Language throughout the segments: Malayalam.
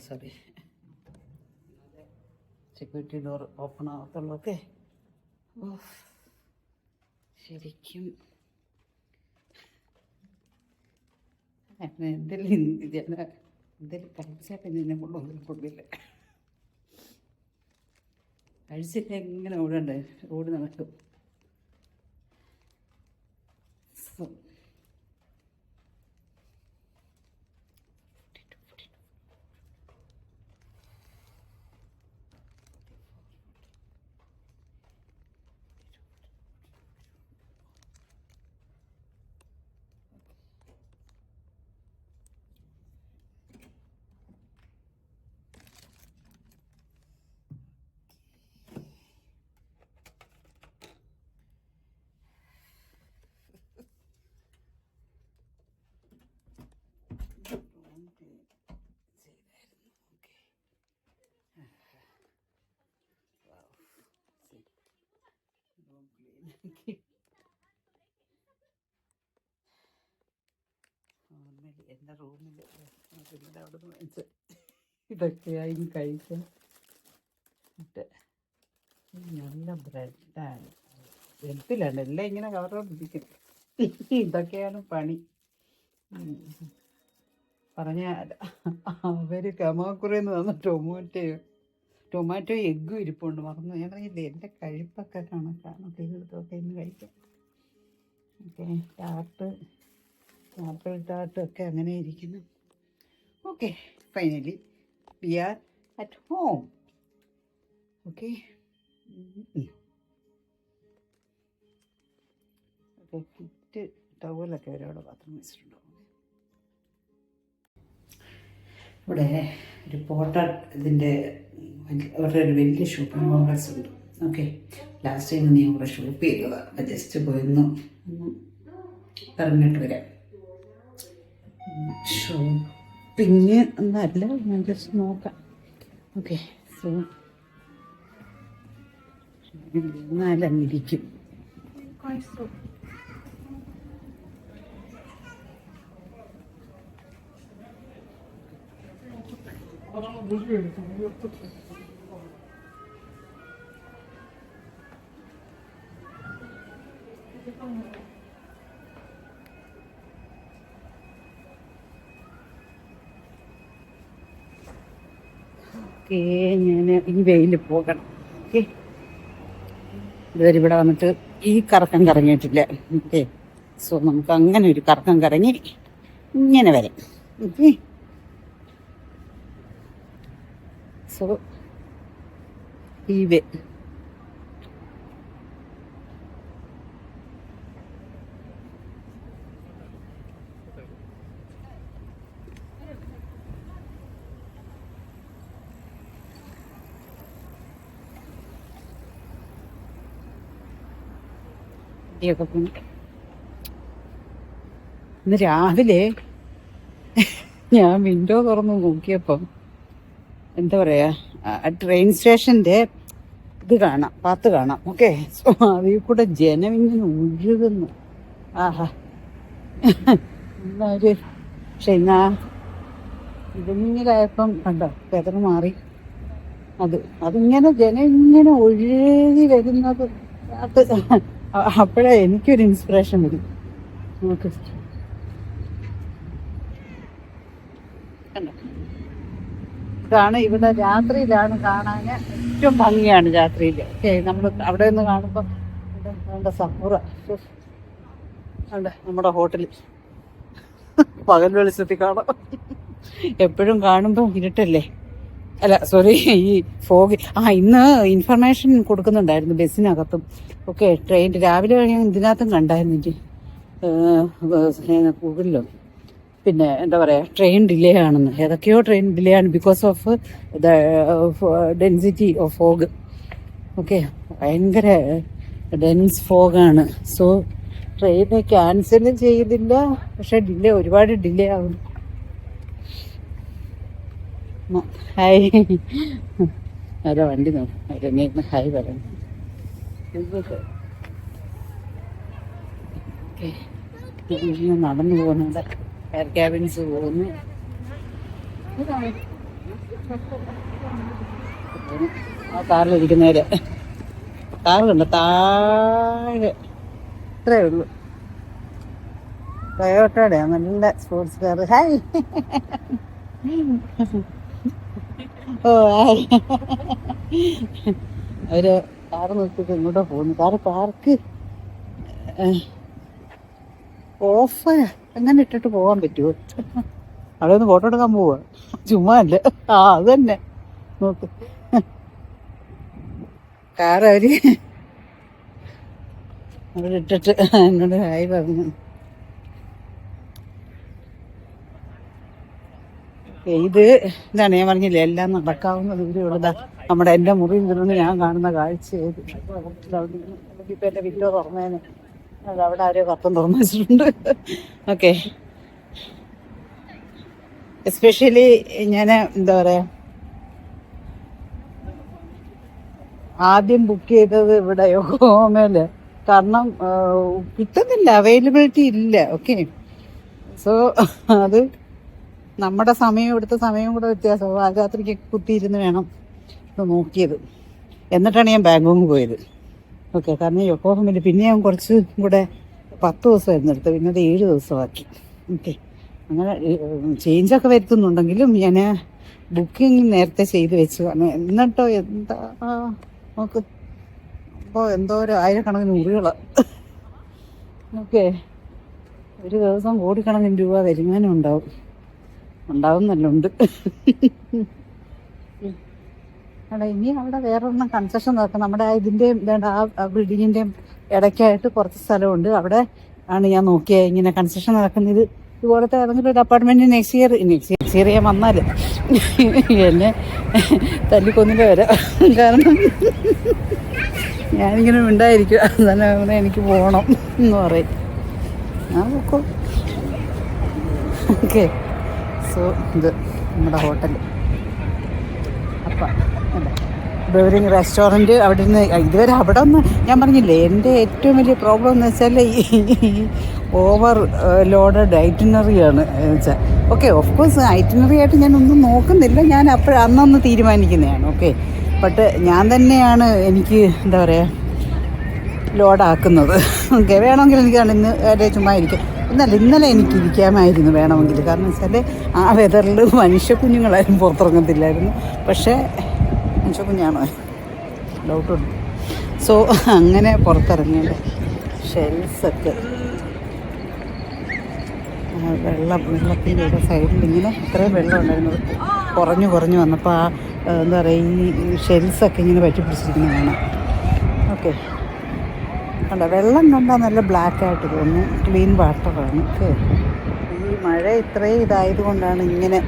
സോറി, സെക്യൂരിറ്റി ഡോർ ഓപ്പൺ ആകത്തുള്ളൂ. ഓക്കെ. ശരിക്കും എന്തെങ്കിലും കഴിച്ചാൽ പിന്നെ എന്നെ കൊണ്ടൊന്നും കൊണ്ടില്ല. കഴിച്ചില്ല എങ്ങനെ ഓടണ്ടേ, ഓടി നടക്കും. എൻ്റെ റൂമിൽ അവിടെ നിന്ന് വാങ്ങിച്ച ഇതൊക്കെയായി കഴിക്കാൻ. നല്ല ബ്രെഡാണ്, വെളുപ്പിലാണ് എല്ലാം ഇങ്ങനെ കവറോണ്ടിരിക്കുന്നത്. ഇതൊക്കെയാണ് പണി. പറഞ്ഞാൽ അവർ കമാക്കുറയെന്ന് തന്ന ടൊമാറ്റോ എഗ്ഗും ഇരിപ്പുണ്ട്. മറന്നു, ഞാൻ പറഞ്ഞില്ലേ എൻ്റെ കഴിപ്പൊക്കെ കണക്കാണ്. ഇതെടുത്തൊക്കെ ഇന്ന് കഴിക്കാം. ഓക്കെ, ആപ്പിൾ ടാർട്ടൊക്കെ അങ്ങനെ ഇരിക്കുന്നു. Okay, finally we are at home. Okay, kit ടവലൊക്കെ അവരവിടെ പാത്രം വെച്ചിട്ടുണ്ടാവും. ഇവിടെ ഒരു പോട്ടർ ഇതിൻ്റെ അവരുടെ ഒരു വലിയ ഷോപ്പിംഗ് കോംപ്ലക്സ് ഉണ്ട്. ഓക്കെ, ലാസ്റ്റ് ടൈം ഞാൻ ഇവിടെ ഷോപ്പ് ചെയ്തതാണ്. ജസ്റ്റ് പോയിരുന്നു പറഞ്ഞിട്ട് വരാം. ഷോപ്പിങ് ഒന്നല്ല, ഞാൻ ജസ്റ്റ് നോക്കാം. Okay, so നാലന്നിരിക്കും. ഓക്കെ, ഞാൻ ഈ വെയിൽ പോകണം. ഓക്കെ, ഇതുവരെ ഇവിടെ വന്നിട്ട് ഈ കറക്കം കറങ്ങിയിട്ടില്ല. ഓക്കെ, സോ നമുക്ക് അങ്ങനെ ഒരു കറക്കം കറങ്ങി ഇങ്ങനെ വരാം. ഓക്കെ, സോ ഈ വേ ഇന്ന് രാവിലെ ഞാൻ വിൻഡോ തുറന്ന് നോക്കിയപ്പം എന്താ പറയാ, ട്രെയിൻ സ്റ്റേഷൻ്റെ ഇത് കാണാം, പാത്ത് കാണാം. ഓക്കെ, സോ അതിൽ കൂടെ ജനം ഇങ്ങനെ ഒഴുകുന്നു. ആഹാ, എന്നാല് പക്ഷെ എന്നാ ഇതിങ്ങനെയായപ്പം കണ്ടോ വെതർ മാറി. അതിങ്ങനെ ജനം ഇങ്ങനെ ഒഴുകി വരുന്നത് അപ്പോഴേ എനിക്കൊരു ഇൻസ്പിറേഷൻ വരും. നമുക്ക് ഇതാണ് ഇവിടെ രാത്രിയിലാണ് കാണാൻ ഏറ്റവും ഭംഗിയാണ്. രാത്രിയിൽ ഓക്കെ, നമ്മൾ അവിടെ നിന്ന് കാണുമ്പോൾ നമ്മുടെ സപ്പുറ ഉണ്ട്, നമ്മുടെ ഹോട്ടലിൽ പകൽ വെളിച്ചത്തിൽ കാണാം. എപ്പോഴും കാണുമ്പോൾ ഇരുട്ടല്ലേ, അല്ല സോറി ഈ ഫോഗ്. ഇന്ന് ഇൻഫർമേഷൻ കൊടുക്കുന്നുണ്ടായിരുന്നു ബസ്സിനകത്തും. ഓക്കെ, ട്രെയിൻ രാവിലെ ഞാൻ ഇതിനകത്തും കണ്ടായിരുന്നു ഗൂഗിളിലും. പിന്നെ എന്താ പറയുക, ട്രെയിൻ ഡിലേ ആണെന്ന്, ഏതൊക്കെയോ ട്രെയിൻ ഡിലേ ആണ് because of the density of fog. Okay, ഭയങ്കര ഡെൻസ് ഫോഗാണ്. സോ ട്രെയിന് ക്യാൻസൽ ചെയ്തില്ല, പക്ഷെ ഒരുപാട് ഡിലേ ആവും. ഹായ്, അതാ വണ്ടി നോക്കും, അവരെന്നെ ഹായ് പറയണം. നടന്നു പോകുന്നുണ്ട്, എയർ ക്യാബിൻസ് പോകുന്നു. ആ കാറിലിരിക്കുന്നവര് കാറുണ്ട് താഴെ ഇത്രേ ഉള്ളൂ. ടൊയോട്ടയുടെ നല്ല സ്പോർട്സ് കാർ. ഹായ്. ഓ ഹായ്. അവര് കാറ് നിർത്തിയിട്ട് ഇങ്ങോട്ടോ പോകുന്നു. കാറ് പാർക്ക് ഓഫ് എങ്ങനെ ഇട്ടിട്ട് പോകാൻ പറ്റുമോ? അവിടെ ഒന്ന് ഫോട്ടോ എടുക്കാൻ പോവാ, ചുമ്മാ അല്ല. ആ അത് തന്നെ നോക്ക്, കാർ അവര് അവിടെ ഇട്ടിട്ട് എന്നോട് ഹായ് പറഞ്ഞു. ഇത് ഇതാണ് ഞാൻ പറഞ്ഞില്ലേ, എല്ലാം നടക്കാവുന്ന ദൂരമുള്ളതാ. നമ്മുടെ എൻ്റെ മുറിയിൽ നിന്ന് ഞാൻ കാണുന്ന കാഴ്ച ഏത് ഇപ്പം എൻ്റെ വിൻഡോ തുറന്നേനെ, അത് അവിടെ ആരോ കപ്പം തുറന്നു വെച്ചിട്ടുണ്ട്. ഓക്കെ, എസ്പെഷ്യലി ഞാൻ എന്താ പറയുക, ആദ്യം ബുക്ക് ചെയ്തത് ഇവിടെ യോക്കോഹോമയില്. കാരണം കിട്ടുന്നില്ല, അവൈലബിലിറ്റി ഇല്ല. ഓക്കെ, സോ അത് നമ്മുടെ സമയം എടുത്ത സമയം കൂടെ വ്യത്യാസം. ആ രാത്രിക്ക് കുത്തിയിരുന്ന് വേണം ഇത് നോക്കിയത്. എന്നിട്ടാണ് ഞാൻ ബാങ്കോക്ക് പോയത്. ഓക്കെ, കാരണം യോക്കോഹോമയിൽ പിന്നെ ഞാൻ കുറച്ച് കൂടെ 10 ദിവസമായിരുന്നു എടുത്തത്, പിന്നെ അത് 7 ദിവസമാക്കി. ഓക്കെ, അങ്ങനെ ചേഞ്ചൊക്കെ വരുത്തുന്നുണ്ടെങ്കിലും ഞാൻ ബുക്കിംഗ് നേരത്തെ ചെയ്ത് വെച്ചു. എന്നിട്ടോ എന്താ നോക്ക്, അപ്പോൾ എന്തോ ഒരു 1000കണക്കിന് മുറികളാണ്. ഓക്കെ, ഒരു ദിവസം കോടിക്കണക്കിന് രൂപ വരുമാനം ഉണ്ടാവുന്നല്ലുണ്ട്. അല്ല, ഇനി അവിടെ വേറൊരെണ്ണം കൺസ്ട്രക്ഷൻ നടക്കും. നമ്മുടെ ഇതിൻ്റെയും ആ ബിൽഡിങ്ങിൻ്റെയും ഇടയ്ക്കായിട്ട് കുറച്ച് സ്ഥലമുണ്ട്. അവിടെ ആണ് ഞാൻ നോക്കിയത് ഇങ്ങനെ കൺസ്ട്രക്ഷൻ നടക്കുന്നത്. ഇതുപോലത്തെ ഏതെങ്കിലും ഒരു അപ്പാർട്ട്മെൻറ്റ് നെക്സ്റ്റ് ഇയർ ഞാൻ വന്നാൽ എന്നെ തല്ലിക്കൊന്നിട്ട് വരാം. കാരണം ഞാനിങ്ങനെ ഉണ്ടായിരിക്കും. അതന്നെ എനിക്ക് പോകണം എന്ന് പറയും. ഞാൻ നോക്കും. ഓക്കെ, സോ ഇത് നമ്മുടെ ഹോട്ടൽ അപ്പം അല്ല ബെവറിങ് റെസ്റ്റോറൻറ്റ്. അവിടെ നിന്ന് ഇതുവരെ അവിടെ ഒന്ന് ഞാൻ പറഞ്ഞില്ലേ, എൻ്റെ ഏറ്റവും വലിയ പ്രോബ്ലം എന്ന് വെച്ചാൽ ഈ ഓവർ ലോഡഡ് ഐറ്റിനറിയാണ് വെച്ചാൽ. ഓക്കെ, ഓഫ് കോഴ്സ് ഐറ്റിനറി ആയിട്ട് ഞാനൊന്നും നോക്കുന്നില്ല, ഞാൻ അന്നൊന്ന് തീരുമാനിക്കുന്നതാണ്. ഓക്കെ, ബട്ട് ഞാൻ തന്നെയാണ് എനിക്ക് എന്താ പറയുക ലോഡാക്കുന്നത്. ഓക്കെ, വേണമെങ്കിൽ എനിക്കാണ് ഇന്ന് വരെ ചുമ്മാ ഇരിക്കും. ഇന്നലെ എനിക്ക് ഇരിക്കാമായിരുന്നു വേണമെങ്കിൽ. കാരണം വെച്ചാൽ ആ വെതറിൽ മനുഷ്യക്കുഞ്ഞുങ്ങളാരും പുറത്തിറങ്ങത്തില്ലായിരുന്നു. പക്ഷേ മനുഷ്യക്കുഞ്ഞാണോ ഡൗട്ടുണ്ട്. സോ അങ്ങനെ പുറത്തിറങ്ങിയത് ഷെൽസൊക്കെ വെള്ളത്തിൻ്റെ ഇവിടെ സൈഡിൽ ഇങ്ങനെ ഇത്രയും വെള്ളം ഉണ്ടായിരുന്നത് കുറഞ്ഞു വന്നപ്പോൾ ആ എന്താ പറയുക ഈ ഷെൽസൊക്കെ ഇങ്ങനെ പറ്റി പിടിച്ചിരിക്കുന്നതാണ്. ഓക്കെ, അല്ല വെള്ളം കണ്ടാൽ നല്ല ബ്ലാക്കായിട്ട് തോന്നും, ക്ലീൻ വാട്ടറാണ്. ഓക്കെ, ഈ മഴ ഇത്രയും ഇതായത് കൊണ്ടാണ് ഇങ്ങനെ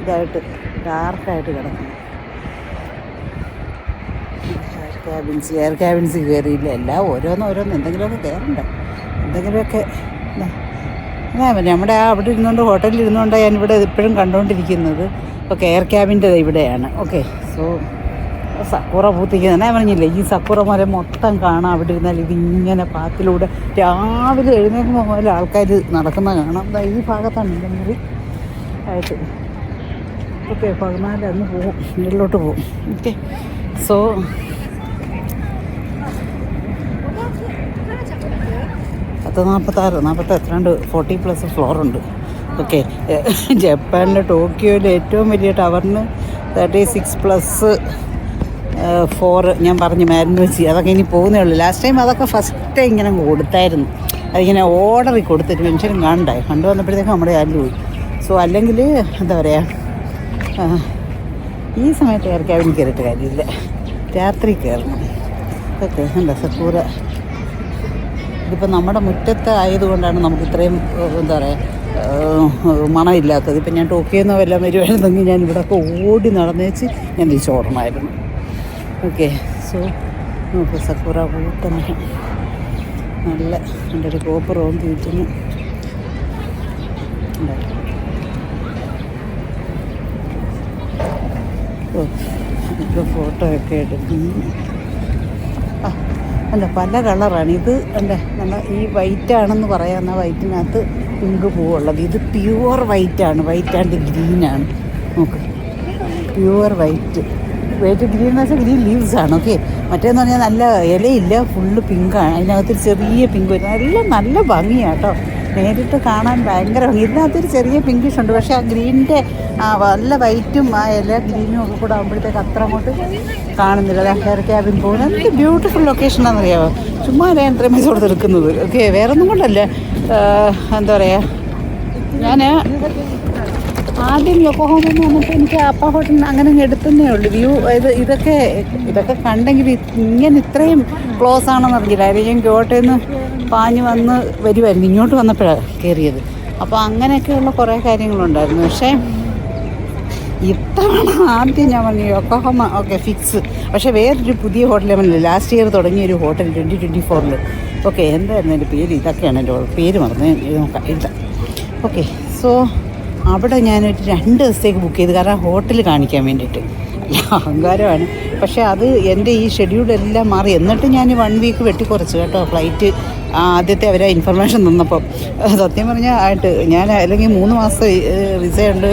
ഇതായിട്ട് ഡാർക്കായിട്ട് കിടക്കുന്നത്. എയർ ക്യാബിൻസ് കയറിയില്ല, എല്ലാം ഓരോന്ന് എന്തെങ്കിലുമൊക്കെ കയറണ്ട, എന്തെങ്കിലുമൊക്കെ. നമ്മുടെ അവിടെ ഇരുന്നുകൊണ്ട് ഹോട്ടലിൽ ഇരുന്നുകൊണ്ടാണ് ഞാനിവിടെ ഇപ്പോഴും കണ്ടുകൊണ്ടിരിക്കുന്നത്. ഓക്കെ, എയർ ക്യാബിൻ്റെ ഇവിടെയാണ്. ഓക്കെ, സോ സക്കുറ പൂത്തിക്കുന്നത് ഞാൻ പറഞ്ഞില്ലേ, ഈ സക്കുറ മരം മൊത്തം കാണാം അവിടെ ഇരുന്നാൽ. ഇതിങ്ങനെ പാത്തിലൂടെ രാവിലെ എഴുന്നേൽക്കുമ്പോൾ മുതൽ ആൾക്കാർ നടക്കുന്ന കാണാം. ഈ ഭാഗത്താണ് എൻ്റെ മുറി ആയിട്ട്. ഓക്കെ, 14 അന്ന് പോവും, മുകളിലോട്ട് പോവും. Okay, so 40+ ഫ്ലോറുണ്ട്. ഓക്കെ, ജപ്പാനിലെ ടോക്കിയോയിലെ ഏറ്റവും വലിയ ടവറിന് 36+4 ഞാൻ പറഞ്ഞു മരുന്ന് വെച്ച്. അതൊക്കെ ഇനി പോകുന്നേ ഉള്ളൂ. ലാസ്റ്റ് ടൈം അതൊക്കെ ഫസ്റ്റ് ഇങ്ങനെ കൊടുത്തായിരുന്നു. അതിങ്ങനെ ഓർഡറിൽ കൊടുത്തിട്ട് മനുഷ്യരും കാണണ്ടായി. കണ്ടു വന്നപ്പോഴത്തേക്കും നമ്മുടെ കാലിൽ പോയി. സോ അല്ലെങ്കിൽ എന്താ പറയുക, ഈ സമയത്ത് എയർ ക്യാബിൻ കയറിയിട്ട് കാര്യമില്ല, രാത്രി കയറണം. ഓക്കെ, എന്താ സക്കൂറ ഇതിപ്പോൾ നമ്മുടെ മുറ്റത്ത് ആയതുകൊണ്ടാണ് നമുക്ക് ഇത്രയും എന്താ പറയുക മണമില്ലാത്തത്. ഇപ്പം ഞാൻ ടോക്കിയെന്നോ വല്ലതും വരുവായിരുന്നെങ്കിൽ ഞാൻ ഇവിടെയൊക്കെ ഓടി നടന്നേച്ച് ഞാൻ തിരിച്ചോടണമായിരുന്നു. ഓക്കെ, സോ നോക്ക് സക്കൂറ പൂത്തന്നെ നല്ല എൻ്റെ ഒരു കോപ്പർ ഓൺ തീറ്റുന്നു. ഇപ്പോൾ ഫോട്ടോ ഒക്കെ എടുക്കുന്നു. അല്ല, പല കളറാണ് ഇത്. അല്ലേ, നമ്മൾ ഈ വൈറ്റാണെന്ന് പറയാവുന്ന വൈറ്റിനകത്ത് പിങ്ക് പൂവുള്ളത്. ഇത് പ്യുവർ വൈറ്റാണ്, വൈറ്റ് ആൻഡ് ഗ്രീനാണ്. നോക്ക്, പ്യുവർ വൈറ്റ്. വൈറ്റ് ഗ്രീൻ എന്ന് വെച്ചാൽ ഗ്രീൻ ലീവ്സ് ആണ്. ഓക്കെ, മറ്റേന്ന് പറഞ്ഞാൽ നല്ല ഇലയില്ല, ഫുള്ള് പിങ്കാണ്. അതിനകത്തൊരു ചെറിയ പിങ്ക് വരും. എല്ലാം നല്ല ഭംഗിയാണ് കേട്ടോ, നേരിട്ട് കാണാൻ ഭയങ്കര ഭംഗി. ഇതിനകത്തൊരു ചെറിയ പിങ്കിഷ് ഉണ്ട്, പക്ഷേ ആ ഗ്രീനിൻ്റെ നല്ല വൈറ്റും ആ ഇല ഗ്രീനും ഒക്കെ കൂടെ ആകുമ്പോഴത്തേക്ക് അത്ര അങ്ങോട്ട് കാണുന്നില്ല. ഹെയർ ക്യാബിൻ പോകുന്നത് എന്ത് ബ്യൂട്ടിഫുൾ ലൊക്കേഷനാണെന്നറിയാമോ? ചുമ്മാ ഞാൻ ഇത്രയും പൈസ കൊടുത്ത് എടുക്കുന്നത്. ഓക്കെ, വേറെ ഒന്നും കൊണ്ടല്ല, എന്താ പറയുക, ഞാൻ ആദ്യം യോക്കോഹാമയിൽ വന്നപ്പോൾ എനിക്ക് അപ്പ ഹോട്ടലിൽ അങ്ങനെ എടുത്തതേ ഉള്ളൂ. വ്യൂ ഇതൊക്കെ കണ്ടെങ്കിൽ ഇങ്ങനെ ഇത്രയും ക്ലോസ് ആണെന്ന് അറിയില്ല. ഞാൻ കോട്ടയിൽ നിന്ന് പാഞ്ഞ് വന്ന് വരുമായിരുന്നു, ഇങ്ങോട്ട് വന്നപ്പോഴാണ് കയറിയത്. അപ്പോൾ അങ്ങനെയൊക്കെയുള്ള കുറേ കാര്യങ്ങളുണ്ടായിരുന്നു. പക്ഷേ ഇത്തവണ ആദ്യം ഞാൻ പറഞ്ഞു യോക്കോഹാമ ഓക്കെ ഫിക്സ്. പക്ഷേ വേറൊരു പുതിയ ഹോട്ടൽ ഞാൻ പറഞ്ഞില്ല, ലാസ്റ്റ് ഇയർ തുടങ്ങിയൊരു ഹോട്ടൽ 2024. ഓക്കെ, എന്തായിരുന്നു എൻ്റെ പേര്? ഇതൊക്കെയാണ് എൻ്റെ പേര് മറന്ന് നോക്കാം. ഇല്ല, ഓക്കെ. സോ അവിടെ ഞാനൊരു 2 ദിവസത്തേക്ക് ബുക്ക് ചെയ്ത്, കാരണം ഹോട്ടൽ കാണിക്കാൻ വേണ്ടിയിട്ട്. അല്ല, അഹങ്കാരമാണ്. പക്ഷേ അത് എൻ്റെ ഈ ഷെഡ്യൂളെല്ലാം മാറി. എന്നിട്ട് ഞാൻ 1 വീക്ക് വെട്ടിക്കുറച്ച് കേട്ടോ. ഫ്ലൈറ്റ് ആദ്യത്തെ അവരെ ഇൻഫർമേഷൻ തന്നപ്പം സത്യം പറഞ്ഞാൽ ആയിട്ട് ഞാൻ അല്ലെങ്കിൽ 3 മാസം വിസ ഉണ്ട്,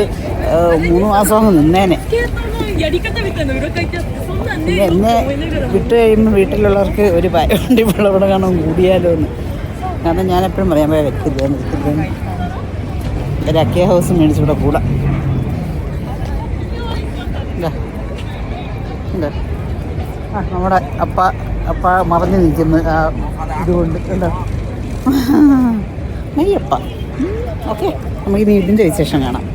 3 മാസം അങ്ങ് നിന്നേനെ. എന്നെ വിട്ട് കഴിയുമ്പോൾ വീട്ടിലുള്ളവർക്ക് ഒരു ഭയമുണ്ട്, ഇവിടെ കാണാൻ കൂടിയാലോ എന്ന്. കാരണം ഞാനെപ്പോഴും പറയാൻ വെക്കില്ല ഒരു അക്കിയ ഹൗസ് മേടിച്ചിവിടെ കൂടാം. എന്താ നമ്മുടെ അപ്പ മറഞ്ഞു നിൽക്കുന്നു ആ ഇതുകൊണ്ട്. എന്താ നെയ്യപ്പ. ഓക്കെ, നമുക്കിനി ഇതിൻ്റെ വിശേഷം കാണാം.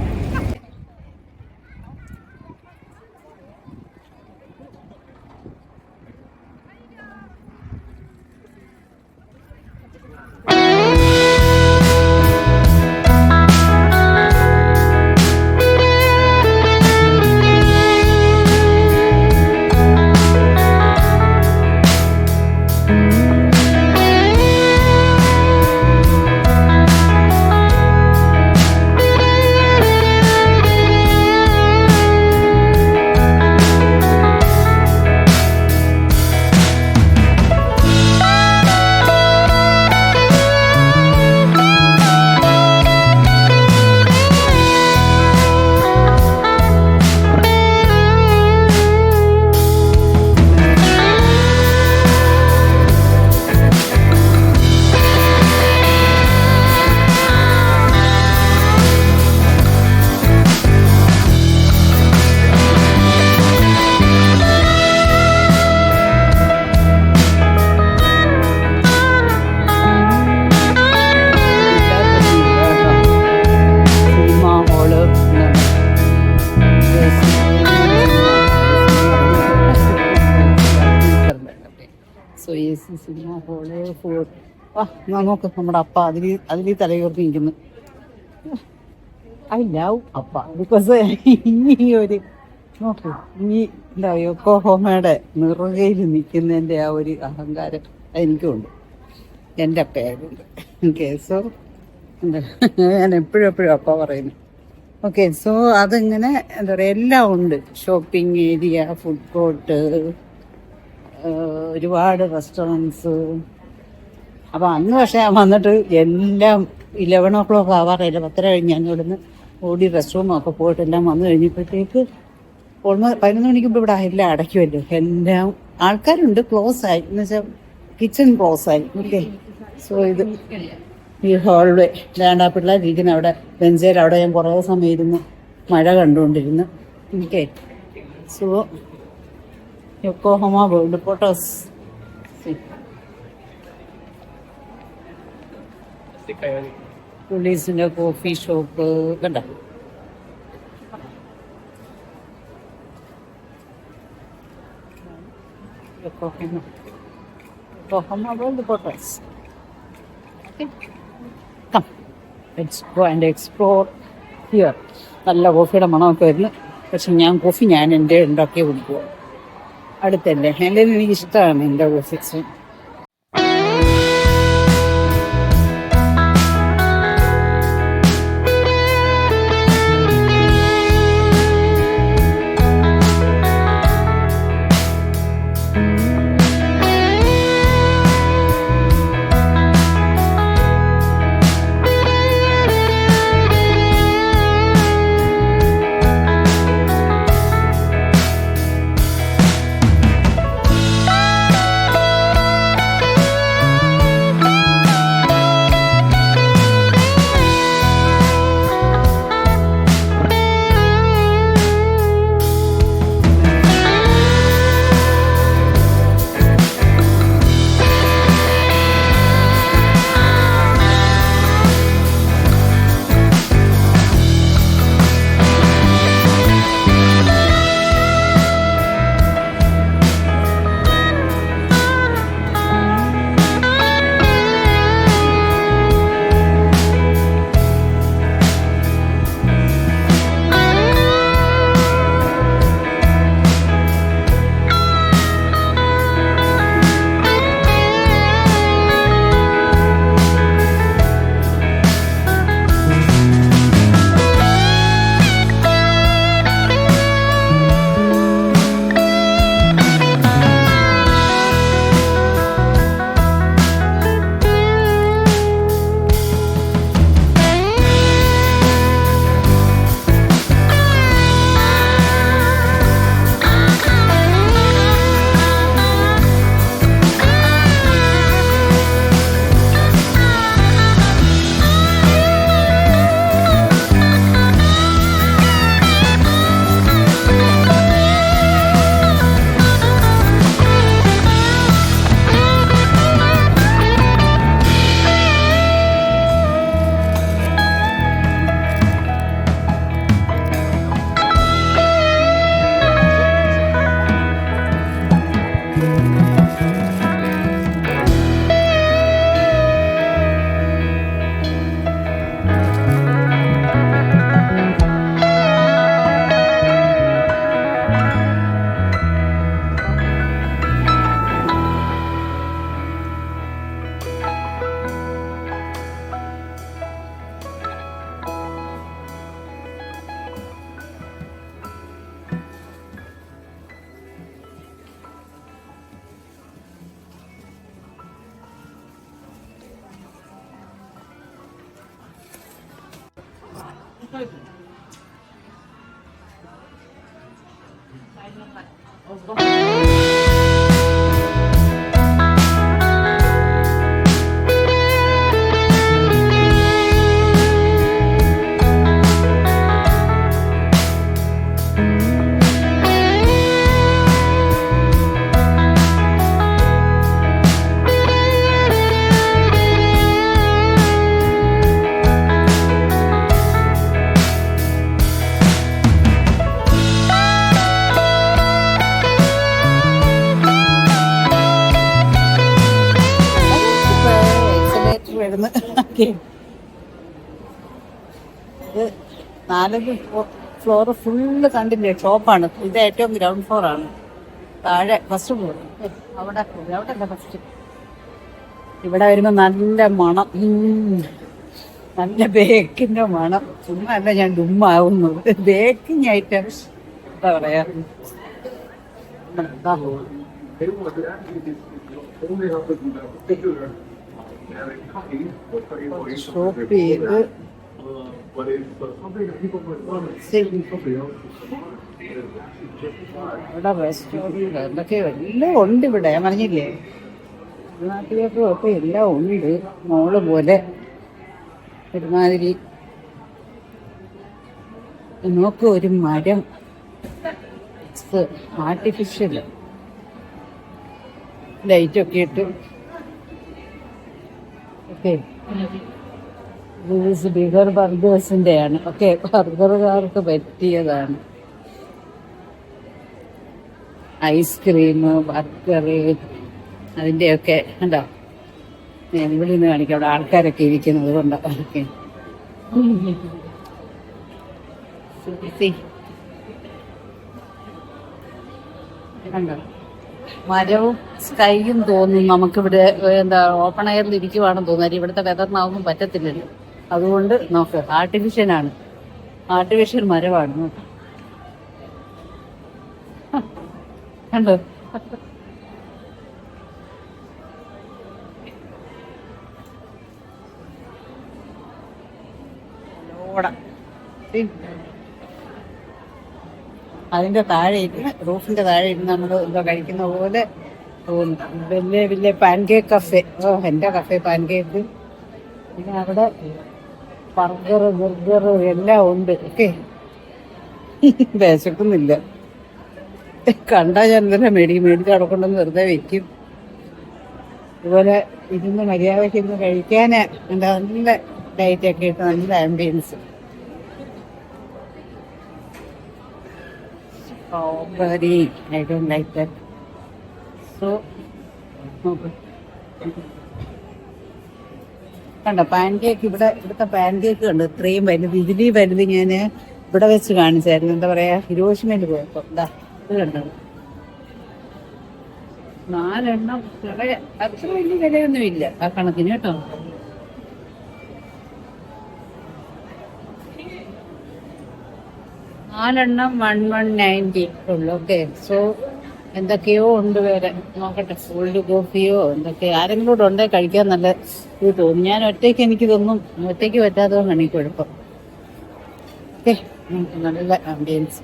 സിനിമ ഹോള് നോക്ക്, നമ്മുടെ അപ്പ അതിൽ തലയുയർത്തി നിൽക്കുന്നു. ഐ ലവ് അപ്പ ബിക്കോസ് ഈ ഒരു നോക്ക്, ഈ എന്താ യോക്കോഹാമയുടെ നിറുകയിൽ നിൽക്കുന്നതിൻ്റെ ആ ഒരു അഹങ്കാരം എനിക്കുണ്ട്, എൻ്റെ അപ്പയായതുകൊണ്ട്. ഓക്കെ, സോ എന്താ ഞാൻ എപ്പോഴും അപ്പ പറയുന്നു. ഓക്കെ, സോ അതിങ്ങനെ എന്താ പറയുക, എല്ലാം ഉണ്ട്. ഷോപ്പിംഗ് ഏരിയ, ഫുഡ് കോർട്ട്, ഒരുപാട് റെസ്റ്റോറൻറ്റ്സ്. അപ്പോൾ അന്ന് പക്ഷേ വന്നിട്ട് എല്ലാം 11 o'clock ആവാറില്ല, 10:30 കഴിഞ്ഞ് ഞാൻ ഇവിടുന്ന് ഓടി റെസ്റ്റ് റൂമൊക്കെ പോയിട്ട് എല്ലാം വന്നു കഴിഞ്ഞപ്പോഴത്തേക്ക് ഓൾമോസ്റ്റ് 11 മണിക്കുമ്പോൾ ഇവിടെ എല്ലാം അടയ്ക്കുമല്ലോ. എല്ലാം ആൾക്കാരുണ്ട്, ക്ലോസ് ആയി എന്ന് വെച്ചാൽ കിച്ചൺ ക്ലോസ് ആയി. ഓക്കെ, സോ ഇത് ഈ ഹോൾവേ വേണ്ട പിള്ളേരിരിക്കുന്ന അവിടെ ബെഞ്ചേൽ അവിടെ ഞാൻ കുറേ സമയം ഇരുന്ന് മഴ കണ്ടുകൊണ്ടിരുന്നു. Okay, so Yokohama world photos. പോലീസിൻ്റെ കോഫി ഷോപ്പ് കണ്ട. Yokohama world photos. Come, let's go and explore here. നല്ല കോഫിയുടെ മണമൊക്കെ വരുന്നു. പക്ഷെ ഞാൻ എൻ്റെ ഉണ്ടാക്കിയേ കുടിക്കുക. അടുത്തല്ലേ, അല്ലെങ്കിൽ എനിക്കിഷ്ടമാണ് എൻ്റെ കോഫി. വരുന്നു. ഇത് 4 ഫ്ലോർ ഫുള്ള് കണ്ടില്ലേ, ഷോപ്പാണ്. ഇത് ഏറ്റവും ഗ്രൗണ്ട് ഫ്ലോർ ആണ്. താഴെ ഫസ്റ്റ് ഫ്ലോർ അവിടെ അല്ല ഫസ്റ്റ്. ഇവിടെ വരുമ്പോൾ നല്ല മണം, നല്ല ബേക്കിന്റെ മണം. ചുമ്മാ അല്ല ഞാൻ ഡുമ്മാവുന്നത്, ബേക്കിംഗ് ഐറ്റംസ് എന്താ പറയാ. ഷോപ്പ് ചെയ്ത് ഇവിടെ റെസ്റ്റോറൻറ്റ് എന്തൊക്കെ എല്ലാം ഉണ്ട്. ഇവിടെ ഞാൻ പറഞ്ഞില്ലേ, നാട്ടിലേക്ക് ഒക്കെ എല്ലാം ഉണ്ട്. മോള് പോലെ ഒരുമാതിരി നോക്ക്, ഒരു മരം ആർട്ടിഫിഷ്യൽ ലൈറ്റൊക്കെ ഇട്ട്. ഓക്കെ, ബിഗർ ബർഗേഴ്സിന്റെ ആണ്. ഓക്കെ, ബർഗറുകാർക്ക് പറ്റിയതാണ്. ഐസ്ക്രീം, ബർഗർ, അതിൻ്റെയൊക്കെ ഉണ്ടോ. ഞാൻ ഇവിടെ നിന്ന് കാണിക്കാം, അവിടെ ആൾക്കാരൊക്കെ ഇരിക്കുന്നത് കൊണ്ട്. ഓക്കെ, കണ്ടോ, മരവും സ്കൈയും തോന്നും നമുക്കിവിടെ. എന്താ, ഓപ്പൺ എയറിൽ ഇരിക്കുവാണെന്ന് തോന്നുന്നു. ഇവിടുത്തെ വെതറിനാവുമ്പോൾ പറ്റത്തില്ലല്ലോ. അതുകൊണ്ട് നോക്ക്, ആർട്ടിഫിഷ്യലാണ്, ആർട്ടിഫിഷ്യൽ മരമാണ്. കണ്ടോ, അതിന്റെ താഴെ ഇരുന്ന്, റൂഫിന്റെ താഴെ ഇരുന്ന് നമ്മൾ എന്തോ കഴിക്കുന്ന പോലെ തോന്നും. വലിയ വലിയ പാൻകേക്ക് കഫേ. ഓ, എൻ്റെ കഫേ പാൻകേക്ക്. പിന്നെ അവിടെ ബർഗർ എല്ലാം ഉണ്ട്. ഓക്കെ, വിശക്കുന്നില്ല. കണ്ടാ ഞാൻ തന്നെ മേടിച്ച് അവിടെ കൊണ്ടുവന്ന് വെറുതെ വെക്കും. അതുപോലെ ഇരുന്ന് മര്യാദയ്ക്ക് ഇരുന്ന് കഴിക്കാന് എന്താ, നല്ല ലൈറ്റൊക്കെ ഇട്ട് നല്ല ambience. Strawberry, I don't like that. So, കണ്ടോ പാൻകേക്ക്. ഇവിടുത്തെ പാൻകേക്ക് കണ്ടോ, ഇത്രയും വലുത്. ഇതിലീ വലുത് ഞാൻ ഇവിടെ വെച്ച് കാണിച്ചായിരുന്നു. എന്താ പറയാ, ഹിരോഷിമയിൽ പോയപ്പോ. ഇതാ ഇത് കണ്ടോ, 4 എണ്ണം. അത്ര വലിയ വിലയൊന്നും ഇല്ല ആ കണക്കിന് കേട്ടോ. നാലെണ്ണം 1190 ഉള്ളു. ഓക്കെ, സോ എന്തൊക്കെയോ ഉണ്ട് വേറെ. നോക്കട്ടെ, കോൾഡ് കോഫിയോ എന്തൊക്കെ. ആരെങ്കിലും കൂടെ ഉണ്ടെങ്കിൽ കഴിക്കാൻ നല്ല ഇത് തോന്നും. ഞാൻ ഒറ്റയ്ക്ക് എനിക്കിതൊന്നും ഒറ്റയ്ക്ക് പറ്റാത്തതുകൊണ്ടാണ് ഈ കുഴപ്പം. ഓക്കെ, നല്ല ആംബിയൻസ്.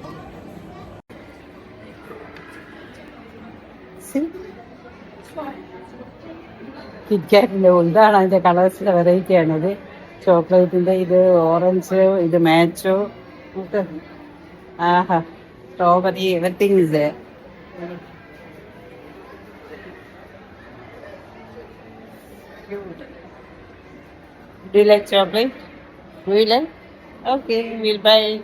കിറ്റ്കാറ്റിൻ്റെ ഇതാണ്, അതിൻ്റെ കളേഴ്സിൻ്റെ വെറൈറ്റി ആണത്. ചോക്ലേറ്റിൻ്റെ, ഇത് ഓറഞ്ച്, ഇത് മാച്ചോ. ഓക്കെ, ആഹാ, strawberry, everything is there. Do you like chocolate? Do you like? Okay, we'll buy.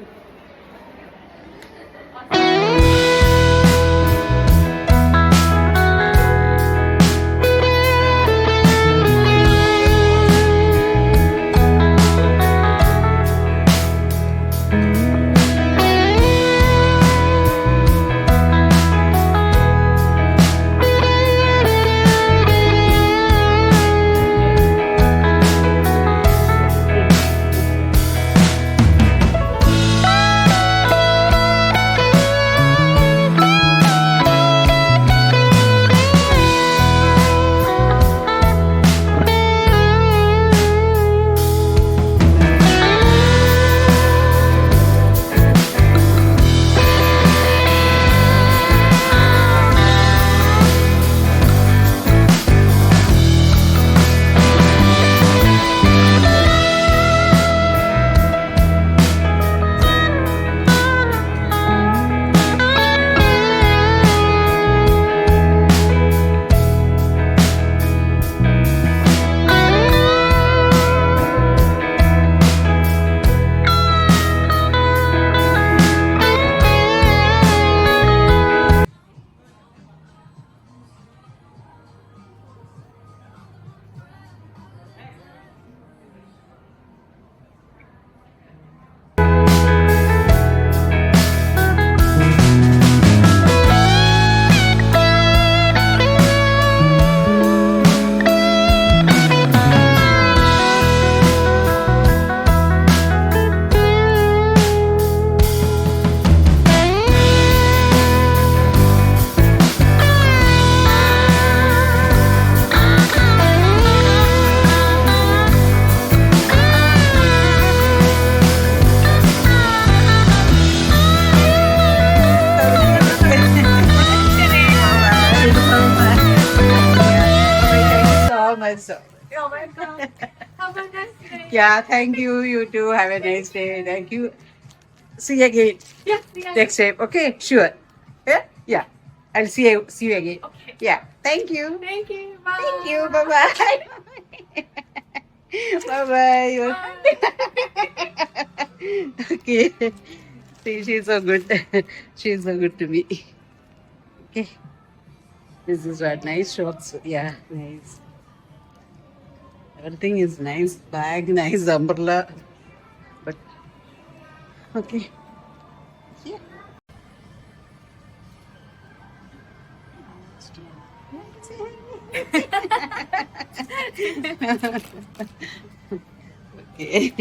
So, You're welcome. Have a nice day. yeah, thank you. You too. Have a nice day. Thank you. See you again Yeah, yeah. next time. Okay, sure. Yeah, yeah. I'll see you again. Okay. Yeah. Thank you. Thank you. Bye. Thank you. Bye bye. Bye bye. Okay. See, she's so good. She's so good to me. Okay. This is what nice shorts. Yeah, nice. Everything is nice. Bag, nice umbrella. But okay. Yeah. Okay.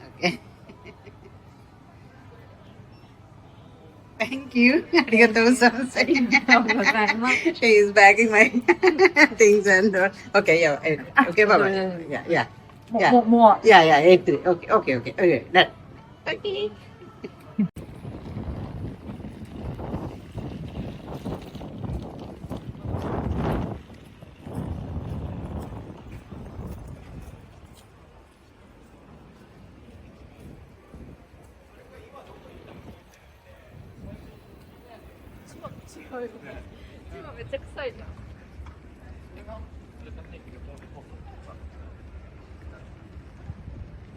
Okay. Thank you. Arigatou gozaimasu. She is bagging my things and okay, yeah, okay, bye bye. Yeah, yeah, yeah, More. yeah, 8-3. Okay, done. Okay. 지금 왜 잭사이드?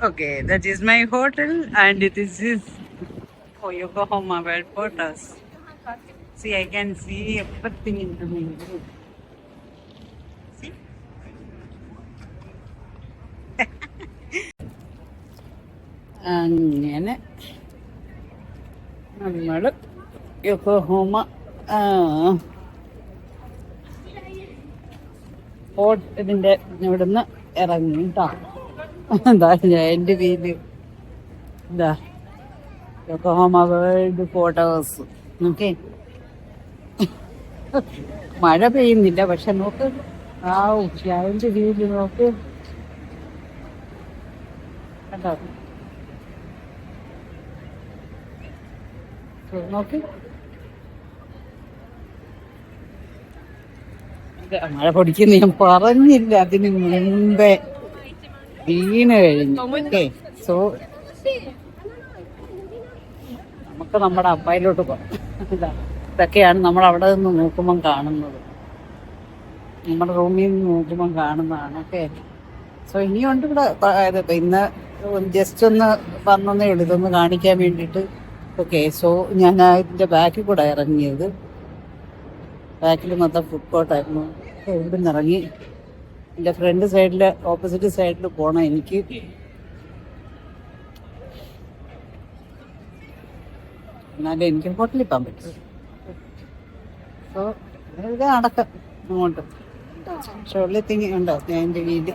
Okay, that is my hotel and it is this for Yokohama World Photos. See, I can see everything in the window. See? അങ്ങനെ നമ്മൾ യൊക്കോഹോമ ഇതിൻ്റെ ഇവിടുന്ന് ഇറങ്ങി കേട്ടോ. എന്താ എൻ്റെ പേര് എന്താ യൊക്കോഹോമ വേൾഡ് ഫോട്ടോസ്. ഓക്കെ, മഴ പെയ്യുന്നില്ല പക്ഷെ നോക്ക് ആ അതിൻ്റെ വീട് നോക്ക് കണ്ടോ, നോക്ക് മഴ പൊടിക്കുന്ന ഞാൻ പറഞ്ഞില്ല അതിന് മുമ്പേ വീണ് കഴിഞ്ഞു. ഓക്കെ, സോ നമുക്ക് നമ്മുടെ അപ്പായിലോട്ട് പോകാം. ഇതൊക്കെയാണ് നമ്മൾ അവിടെ നിന്ന് നോക്കുമ്പം കാണുന്നത്, നമ്മുടെ റൂമിൽ നിന്ന് നോക്കുമ്പം കാണുന്നതാണ്. ഓക്കെ, സോ ഇനിയുണ്ട് ഇവിടെ. ഇന്ന് ജസ്റ്റ് ഒന്ന് വന്നേ ഉള്ളൂ ഇതൊന്ന് കാണിക്കാൻ വേണ്ടിയിട്ട്. ഓക്കെ, സോ ഞാൻ ഇതിൻ്റെ ബാക്കിൽ കൂടെ ഇറങ്ങിയത്. ബാക്കിൽ മൊത്തം ഫുഡ് കോർട്ടായിരുന്നു. ഇവിടെ നിന്ന് ഇറങ്ങി എൻ്റെ ഫ്രണ്ട് സൈഡിൽ ഓപ്പോസിറ്റ് സൈഡിൽ പോകണം എനിക്ക്. എന്നാലും എനിക്ക് ഹോട്ടലിൽ പോകാൻ പറ്റും. സോ ഇത് നടക്കാം അങ്ങോട്ട്. പക്ഷെ ഉള്ളിൽ തിങ്ങി ഉണ്ടോ ഞാൻ എൻ്റെ വീട്